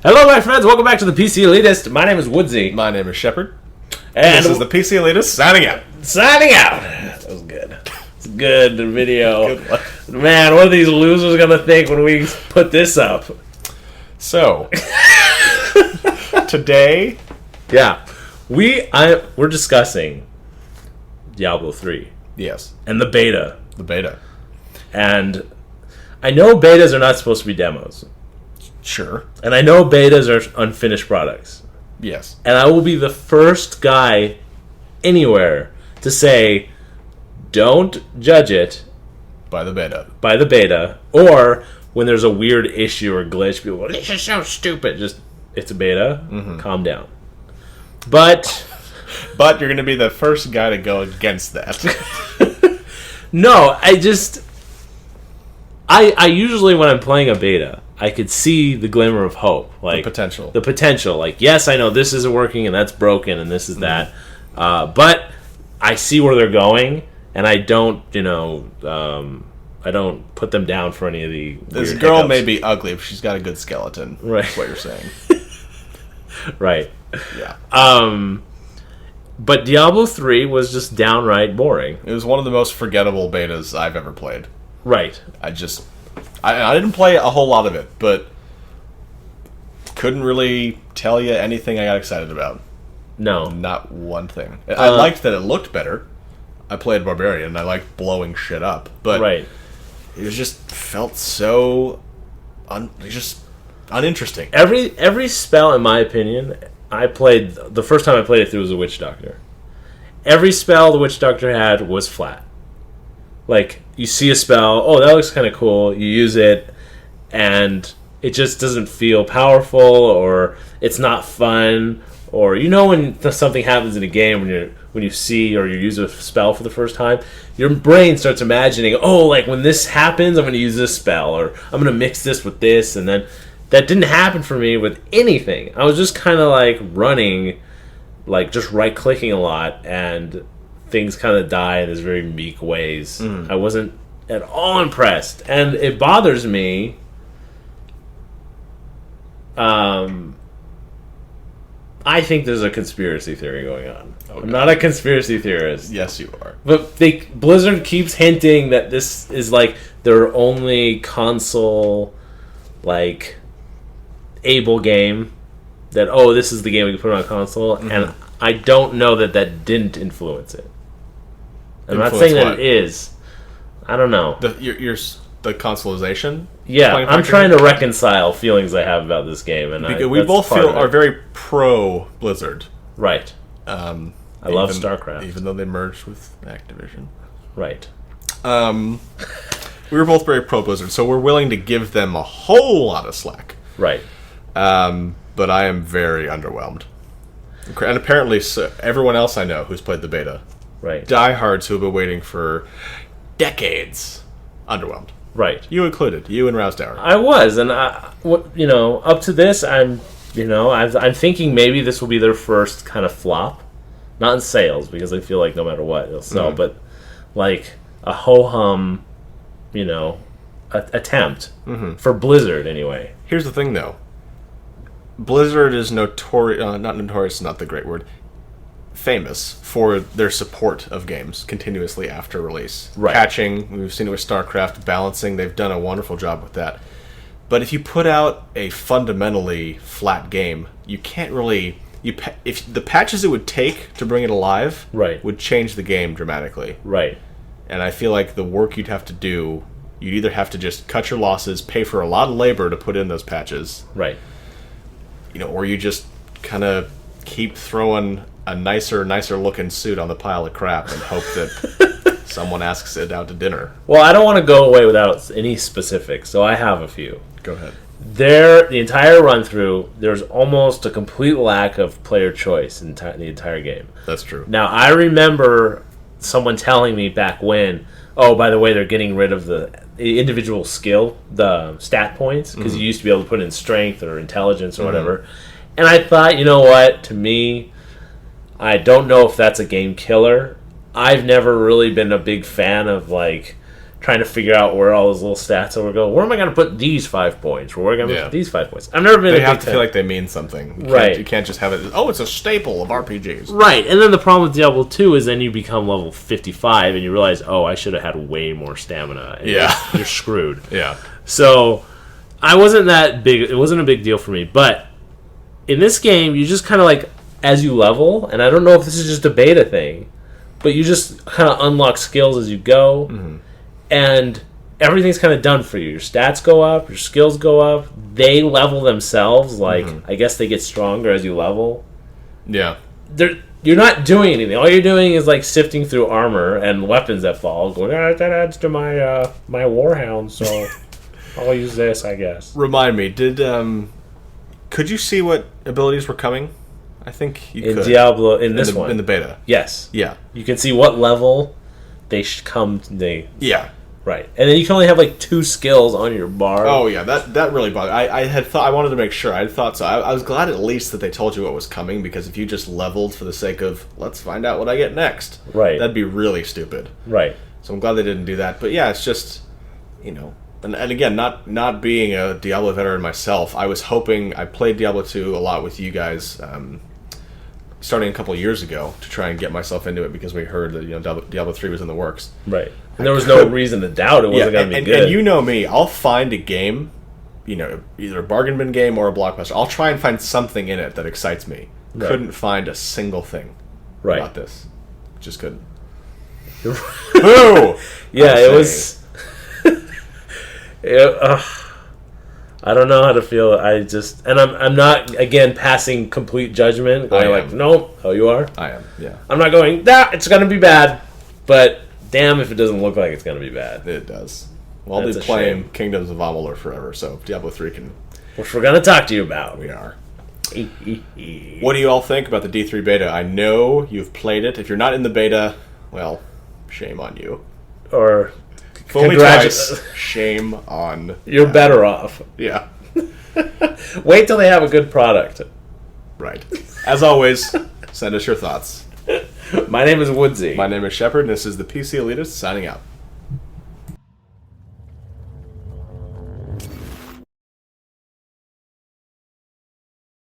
Hello, my friends. Welcome back to the ThePCelitist. My name is Woodsie. My name is Shepherd. And this is the ThePCelitist signing out. Signing out. That was good. It's good video. Good one. Man, what are these losers going to think when we put this up? So, today... Yeah. We're discussing Diablo 3. Yes. And the beta. The beta. And I know betas are not supposed to be demos. Sure. And I know betas are unfinished products. Yes. And I will be the first guy anywhere to say, don't judge it By the beta. Or when there's a weird issue or glitch, people go, this is so stupid. Just, it's a beta. Mm-hmm. Calm down. But you're going to be the first guy to go against that. No, I usually, when I'm playing a beta, I could see the glimmer of hope. Like the potential. Like, yes, I know this isn't working and that's broken and this is that. But I see where they're going, and I don't, I don't put them down for any of the This weird girl hiccups. may be ugly, but she's got a good skeleton. Right. That's what you're saying. Right. Yeah. But Diablo 3 was just downright boring. It was one of the most forgettable betas I've ever played. Right. I didn't play a whole lot of it, but couldn't really tell you anything I got excited about. No. Not one thing. I liked that it looked better. I played Barbarian, and I liked blowing shit up. But right. It just felt so just uninteresting. Every spell, in my opinion, the first time I played it through was a Witch Doctor. Every spell the Witch Doctor had was flat. Like, you see a spell, oh, that looks kind of cool, you use it, and it just doesn't feel powerful, or it's not fun, or when something happens in a game when you see or you use a spell for the first time, your brain starts imagining, oh, like when this happens, I'm going to use this spell, or I'm going to mix this with this, and then that didn't happen for me with anything. I was just kind of like running, like just right-clicking a lot, and things kind of die in these very meek ways. I wasn't at all impressed, and it bothers me. I think there's a conspiracy theory going on. Okay. I'm not a conspiracy theorist. Yes, you are. But Blizzard keeps hinting that this is like their only console, like, able game. That, oh, this is the game we can put on console, and I don't know that didn't influence it. I'm not saying that it is. I don't know. The consoleization? Yeah, I'm trying to reconcile feelings I have about this game, and we both are very pro Blizzard. Right. I love StarCraft, even though they merged with Activision. Right. We were both very pro Blizzard, so we're willing to give them a whole lot of slack. Right. But I am very underwhelmed, and apparently everyone else I know who's played the beta. Right. Diehards who have been waiting for decades. Underwhelmed. Right. You included. You and Rousdower. I was, and up to this, I'm thinking maybe this will be their first kind of flop. Not in sales, because I feel like no matter what, it'll sell, but like a ho-hum, attempt for Blizzard anyway. Here's the thing, though. Blizzard is notorious, not the great word, famous for their support of games continuously after release. Right. Patching, we've seen it with StarCraft, balancing, they've done a wonderful job with that. But if you put out a fundamentally flat game, you can't really... if the patches it would take to bring it alive would change the game dramatically. Right. And I feel like the work you'd have to do, you'd either have to just cut your losses, pay for a lot of labor to put in those patches. Right. Or you just kind of keep throwing a nicer looking suit on the pile of crap and hope that someone asks it out to dinner. Well, I don't want to go away without any specifics, so I have a few. Go ahead. The entire run through, there's almost a complete lack of player choice in the entire game. That's true. Now, I remember someone telling me back when, oh, by the way, they're getting rid of the individual skill, the stat points, because you used to be able to put in strength or intelligence or whatever. And I thought, you know what, to me, I don't know if that's a game killer. I've never really been a big fan of, like, trying to figure out where all those little stats are. Go, where am I going to put these 5 points? Where am I going to put these 5 points? I've never been. They have to feel like they mean something, right? You can't just have it. Oh, it's a staple of RPGs, right? And then the problem with Diablo 2 is then you become level 55 and you realize, oh, I should have had way more stamina. And you're screwed. Yeah. So I wasn't that big. It wasn't a big deal for me, but in this game, you just kind of like as you level, and I don't know if this is just a beta thing, but you just kind of unlock skills as you go, and everything's kind of done for you. Your stats go up, your skills go up. They level themselves. Like I guess they get stronger as you level. Yeah. You're not doing anything. All you're doing is like sifting through armor and weapons that fall. Going, that adds to my my warhound, so I'll use this, I guess. Remind me, could you see what abilities were coming? I think you could. In Diablo, in this one. In the beta. Yes. Yeah. You can see what level they come. Yeah. Right. And then you can only have like 2 skills on your bar. Oh, yeah. That really bothered me. I had thought, I wanted to make sure. I thought so. I was glad at least that they told you what was coming, because if you just leveled for the sake of, let's find out what I get next. Right. That'd be really stupid. Right. So I'm glad they didn't do that. But yeah, it's just, And again, not being a Diablo veteran myself, I was hoping. I played Diablo 2 a lot with you guys, starting a couple of years ago, to try and get myself into it, because we heard that Diablo 3 was in the works. Right. And there was no reason to doubt it wasn't going to be good. And you know me, I'll find a game, either a bargain bin game or a blockbuster. I'll try and find something in it that excites me. Right. Couldn't find a single thing about this. Just couldn't. Boo! Yeah, it was. I don't know how to feel. I'm not again passing complete judgment. Going like, nope. Oh, you are. I am. Yeah. I'm not going. It's gonna be bad. But damn, if it doesn't look like it's gonna be bad. It does. Well, I'll be playing Kingdoms of Amalur forever, so Diablo 3 can. Which we're gonna talk to you about. We are. What do you all think about the D3 beta? I know you've played it. If you're not in the beta, well, shame on you. Or. Fully twice. Shame on. You're better off. Yeah. Wait till they have a good product. Right. As always, send us your thoughts. My name is Woodsie. My name is Shepherd, and this is the PC Elitist signing out.